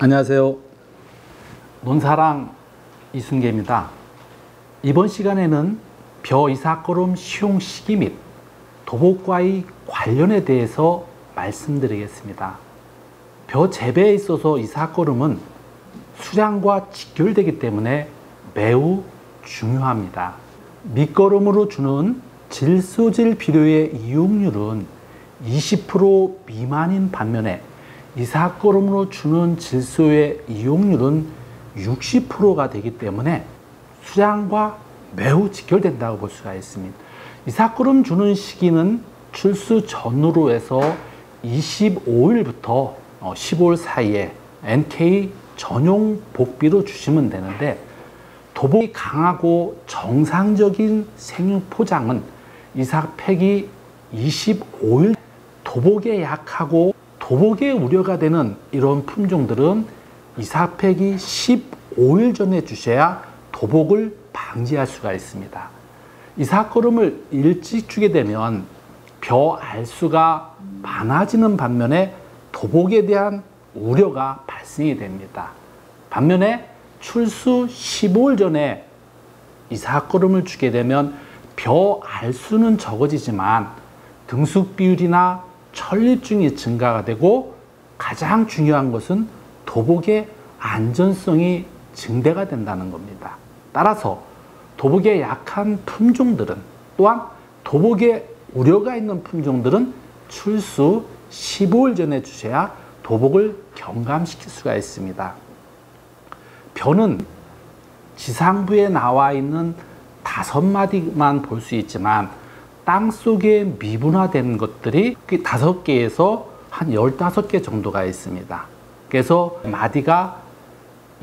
안녕하세요. 논사랑 이순계입니다. 이번 시간에는 벼 이삭거름 시용 시기 및 도복과의 관련에 대해서 말씀드리겠습니다. 벼 재배에 있어서 이삭거름은 수량과 직결되기 때문에 매우 중요합니다. 밑거름으로 주는 질소질 비료의 이용률은 20% 미만인 반면에 이삭거름으로 주는 질소의 이용률은 60%가 되기 때문에 수량과 매우 직결된다고 볼 수가 있습니다. 이삭거름 주는 시기는 출수 전후로 해서 25일부터 15일 사이에 NK 전용 복비로 주시면 되는데, 도복이 강하고 정상적인 생육 포장은 이삭팩이 25일, 도복에 약하고 도복에 우려가 되는 이런 품종들은 이삭팩이 15일 전에 주셔야 도복을 방지할 수가 있습니다. 이삭거름을 일찍 주게 되면 벼 알수가 많아지는 반면에 도복에 대한 우려가 발생이 됩니다. 반면에 출수 15일 전에 이삭거름을 주게 되면 벼 알수는 적어지지만 등숙 비율이나 천립중이 증가가 되고, 가장 중요한 것은 도복의 안전성이 증대가 된다는 겁니다. 따라서 도복에 약한 품종들은, 또한 도복에 우려가 있는 품종들은 출수 15일 전에 주셔야 도복을 경감시킬 수가 있습니다. 벼는 지상부에 나와 있는 5마디만 볼 수 있지만 땅 속에 미분화된 것들이 5개에서 한 15개 정도가 있습니다. 그래서 마디가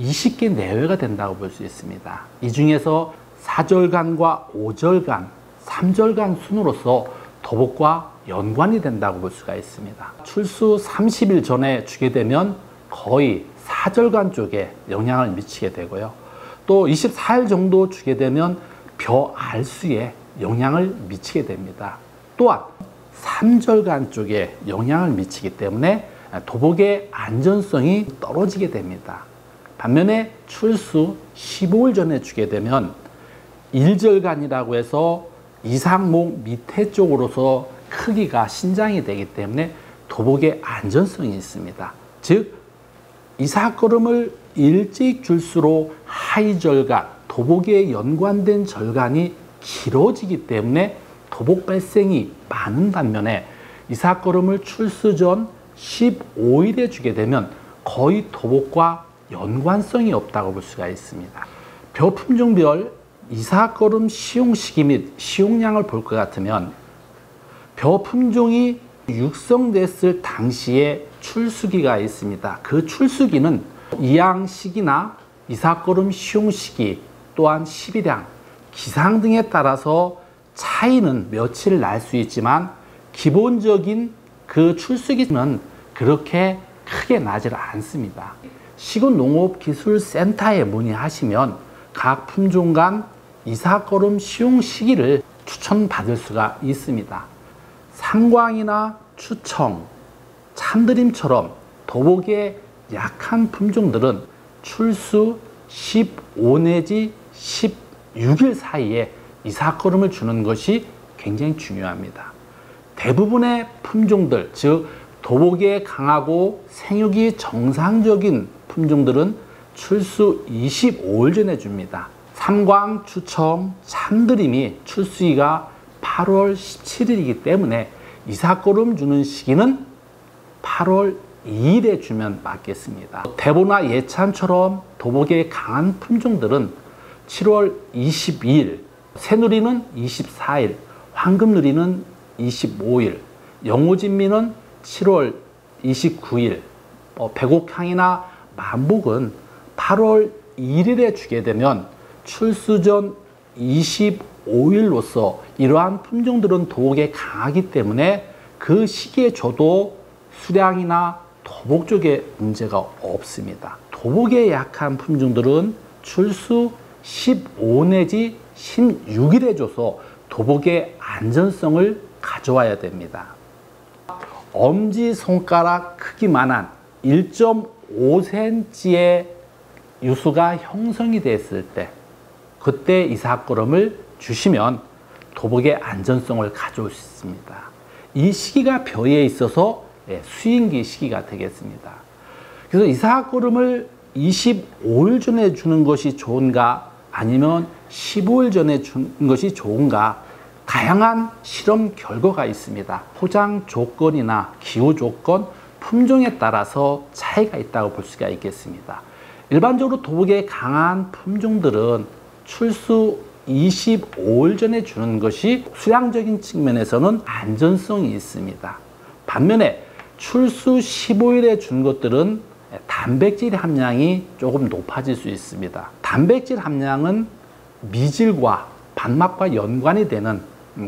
20개 내외가 된다고 볼 수 있습니다. 이 중에서 4절간과 5절간, 3절간 순으로서 도복과 연관이 된다고 볼 수가 있습니다. 출수 30일 전에 주게 되면 거의 4절간 쪽에 영향을 미치게 되고요. 또 24일 정도 주게 되면 벼 알수에 영향을 미치게 됩니다. 또한 3절간 쪽에 영향을 미치기 때문에 도복의 안전성이 떨어지게 됩니다. 반면에 출수 15일 전에 주게 되면 1절간이라고 해서 이상목 밑에 쪽으로서 크기가 신장이 되기 때문에 도복의 안전성이 있습니다. 즉, 이삭거름을 일찍 줄수록 하이절간, 도복에 연관된 절간이 길어지기 때문에 도복 발생이 많은 반면에 이삭거름을 출수 전 15일에 주게 되면 거의 도복과 연관성이 없다고 볼 수가 있습니다. 벼 품종별 이삭거름 시용 시기 및 시용량을 볼 것 같으면, 벼 품종이 육성됐을 당시에 출수기가 있습니다. 그 출수기는 이양 시기나 이삭거름 시용 시기, 또한 시비량, 기상 등에 따라서 차이는 며칠 날 수 있지만 기본적인 그 출수기는 그렇게 크게 나질 않습니다. 시군농업기술센터에 문의하시면 각 품종 간 이삭거름 시용 시기를 추천받을 수가 있습니다. 삼광이나 추청, 참드림처럼 도복에 약한 품종들은 출수 15 내지 16일 사이에 이삭거름을 주는 것이 굉장히 중요합니다. 대부분의 품종들, 즉 도복에 강하고 생육이 정상적인 품종들은 출수 25일 전에 줍니다. 삼광, 추청, 참드림이 출수기가 8월 17일이기 때문에 이삭거름 주는 시기는 8월 2일에 주면 맞겠습니다. 대보나 예찬처럼 도복에 강한 품종들은 7월 22일, 새누리는 24일, 황금누리는 25일, 영호진미는 7월 29일, 백옥향이나 만복은 8월 1일에 주게 되면 출수 전 25일로서 이러한 품종들은 도복에 강하기 때문에 그 시기에 줘도 수량이나 도복 쪽에 문제가 없습니다. 도복에 약한 품종들은 출수 15 내지 16일에 줘서 도복의 안전성을 가져와야 됩니다. 엄지손가락 크기만한 1.5 5cm의 유수가 형성이 됐을 때 그때 이삭거름을 주시면 도복의 안전성을 가져올 수 있습니다. 이 시기가 벼에 있어서 수인기 시기가 되겠습니다. 그래서 이삭거름을 25일 전에 주는 것이 좋은가 아니면 15일 전에 주는 것이 좋은가, 다양한 실험 결과가 있습니다. 포장 조건이나 기후 조건, 품종에 따라서 차이가 있다고 볼 수가 있겠습니다. 일반적으로 도복에 강한 품종들은 출수 25일 전에 주는 것이 수량적인 측면에서는 안전성이 있습니다. 반면에 출수 15일에 준 것들은 단백질 함량이 조금 높아질 수 있습니다. 단백질 함량은 미질과 밥맛과 연관이 되는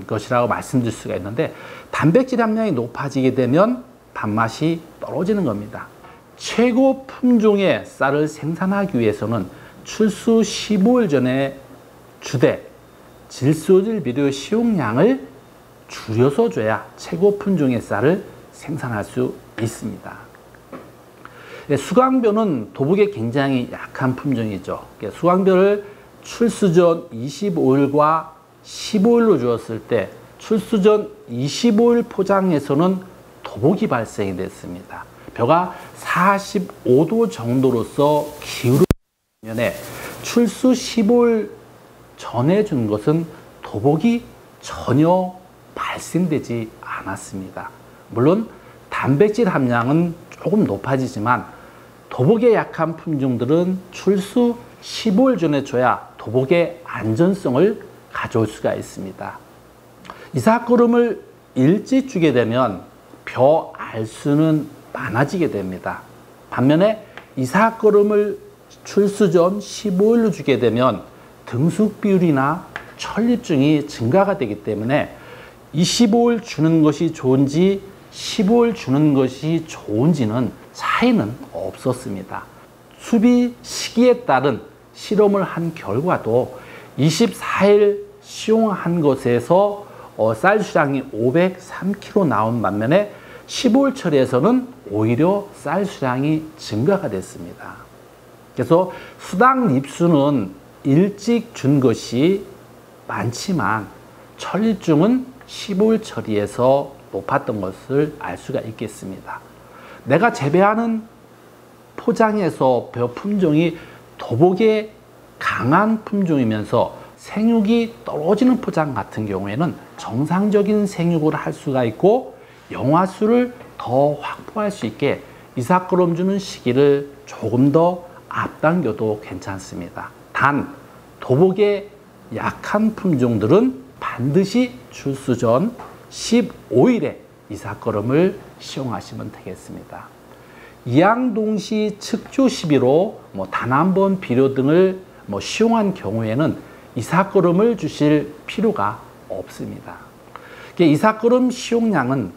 것이라고 말씀드릴 수가 있는데, 단백질 함량이 높아지게 되면 밥맛이 떨어지는 겁니다. 최고 품종의 쌀을 생산하기 위해서는 출수 15일 전에 주되 질소질 비료 시용량을 줄여서 줘야 최고 품종의 쌀을 생산할 수 있습니다. 수강벼는 도복에 굉장히 약한 품종이죠. 수강벼를 출수 전 25일과 15일로 주었을 때 출수 전 25일 포장에서는 도복이 발생이 됐습니다. 벼가 45도 정도로서 기울어진 면에 출수 15일 전에 준 것은 도복이 전혀 발생되지 않았습니다. 물론 단백질 함량은 조금 높아지지만 도복에 약한 품종들은 출수 15일 전에 줘야 도복의 안전성을 가져올 수가 있습니다. 이삭거름을 일찍 주게 되면 벼 알수는 많아지게 됩니다. 반면에 이삭거름을 출수 전 15일로 주게 되면 등숙 비율이나 천립증이 증가가 되기 때문에 25일 주는 것이 좋은지 15일 주는 것이 좋은지는 차이는 없었습니다. 수비 시기에 따른 실험을 한 결과도 24일 시용한 것에서 쌀 수량이 503kg 나온 반면에 15일 처리에서는 오히려 쌀 수량이 증가가 됐습니다. 그래서 수당 립수는 일찍 준 것이 많지만 천립증은 15일 처리에서 높았던 것을 알 수가 있겠습니다. 내가 재배하는 포장에서 벼 품종이 도복에 강한 품종이면서 생육이 떨어지는 포장 같은 경우에는 정상적인 생육을 할 수가 있고 영화수를 더 확보할 수 있게 이삭거름 주는 시기를 조금 더 앞당겨도 괜찮습니다. 단 도복에 약한 품종들은 반드시 출수 전 15일에 이삭거름을 시용하시면 되겠습니다. 이양동시 측조 시비로 단 한 번 비료 등을 시용한 경우에는 이삭거름을 주실 필요가 없습니다. 이삭거름 시용량은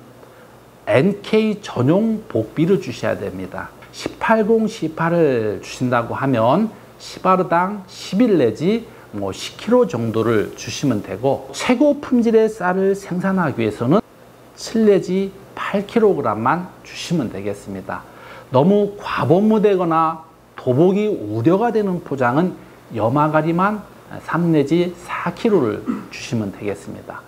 NK 전용 복비를 주셔야 됩니다. 18-18을 주신다고 하면 10하루당 10일 내지 10kg 정도를 주시면 되고, 최고 품질의 쌀을 생산하기 위해서는 7 내지 8kg만 주시면 되겠습니다. 너무 과범무되거나 도복이 우려가 되는 포장은 염화가리만 3 내지 4kg를 주시면 되겠습니다.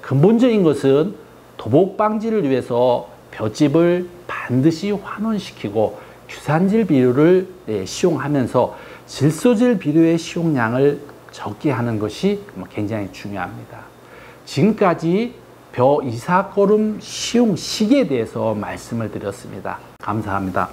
근본적인 것은 도복 방지를 위해서 벼집을 반드시 환원시키고 규산질 비료를 시용하면서 질소질 비료의 시용량을 적게 하는 것이 굉장히 중요합니다. 지금까지 벼 이삭거름 시용 시기에 대해서 말씀을 드렸습니다. 감사합니다.